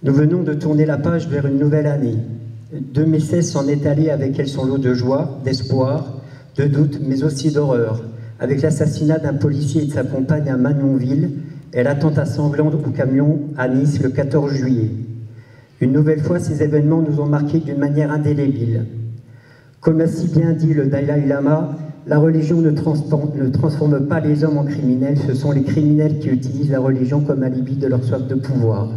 Nous venons de tourner la page vers une nouvelle année. 2016 s'en est allé avec elle son lot de joie, d'espoir, de doute, mais aussi d'horreur, avec l'assassinat d'un policier et de sa compagne à Magnonville et l'attentat sanglant au camion à Nice le 14 juillet. Une nouvelle fois, ces événements nous ont marqués d'une manière indélébile. Comme l'a si bien dit le Dalai Lama, la religion ne transforme pas les hommes en criminels, ce sont les criminels qui utilisent la religion comme alibi de leur soif de pouvoir.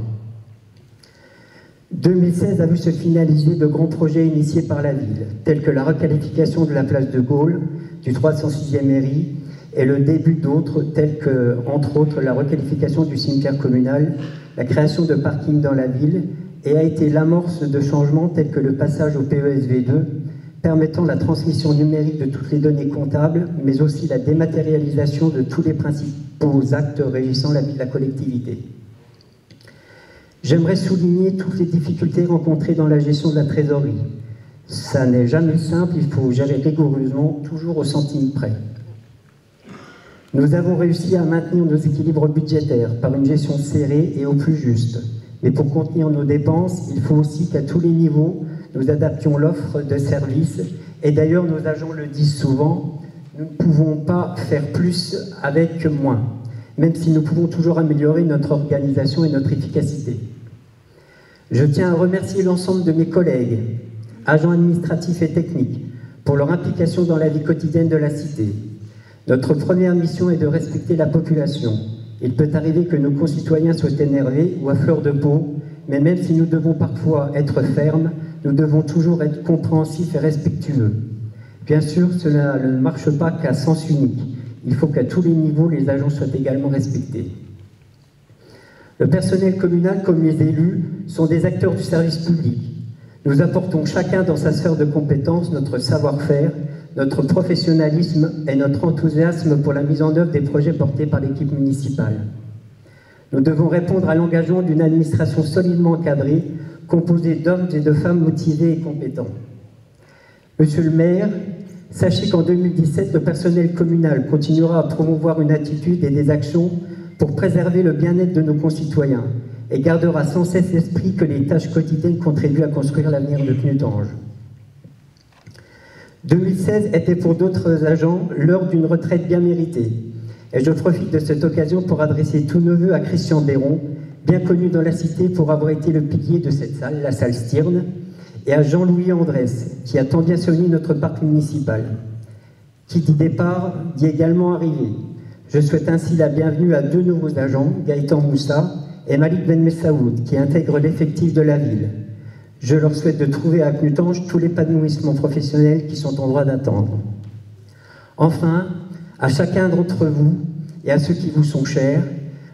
2016 a vu se finaliser de grands projets initiés par la ville, tels que la requalification de la place de Gaulle, du 306e mairie, et le début d'autres, tels que, entre autres, la requalification du cimetière communal, la création de parkings dans la ville, et a été l'amorce de changements tels que le passage au PESV2, permettant la transmission numérique de toutes les données comptables, mais aussi la dématérialisation de tous les principaux actes régissant la vie de la collectivité. J'aimerais souligner toutes les difficultés rencontrées dans la gestion de la trésorerie. Ça n'est jamais simple, il faut gérer rigoureusement, toujours au centime près. Nous avons réussi à maintenir nos équilibres budgétaires par une gestion serrée et au plus juste. Mais pour contenir nos dépenses, il faut aussi qu'à tous les niveaux, nous adaptions l'offre de services. Et d'ailleurs, nos agents le disent souvent, nous ne pouvons pas faire plus avec moins, même si nous pouvons toujours améliorer notre organisation et notre efficacité. Je tiens à remercier l'ensemble de mes collègues, agents administratifs et techniques, pour leur implication dans la vie quotidienne de la cité. Notre première mission est de respecter la population. Il peut arriver que nos concitoyens soient énervés ou à fleur de peau, mais même si nous devons parfois être fermes, nous devons toujours être compréhensifs et respectueux. Bien sûr, cela ne marche pas qu'à sens unique. Il faut qu'à tous les niveaux, les agents soient également respectés. Le personnel communal, comme les élus, sont des acteurs du service public. Nous apportons chacun dans sa sphère de compétences notre savoir-faire, notre professionnalisme et notre enthousiasme pour la mise en œuvre des projets portés par l'équipe municipale. Nous devons répondre à l'engagement d'une administration solidement encadrée, composée d'hommes et de femmes motivés et compétents. Monsieur le maire, sachez qu'en 2017, le personnel communal continuera à promouvoir une attitude et des actions pour préserver le bien-être de nos concitoyens et gardera sans cesse l'esprit que les tâches quotidiennes contribuent à construire l'avenir de Knutange. 2016 était pour d'autres agents l'heure d'une retraite bien méritée. Et je profite de cette occasion pour adresser tous nos vœux à Christian Béron, bien connu dans la cité pour avoir été le pilier de cette salle, la salle Stirn, et à Jean-Louis Andrès, qui a tant bien soigné notre parc municipal. Qui dit départ, dit également arrivée. Je souhaite ainsi la bienvenue à deux nouveaux agents, Gaëtan Moussa et Malik Ben Messaoud, qui intègrent l'effectif de la ville. Je leur souhaite de trouver à Knutange tout l'épanouissement professionnel qui sont en droit d'attendre. Enfin, à chacun d'entre vous et à ceux qui vous sont chers,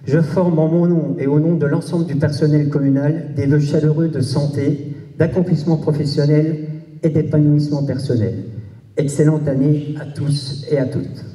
je forme en mon nom et au nom de l'ensemble du personnel communal des vœux chaleureux de santé, d'accomplissement professionnel et d'épanouissement personnel. Excellente année à tous et à toutes.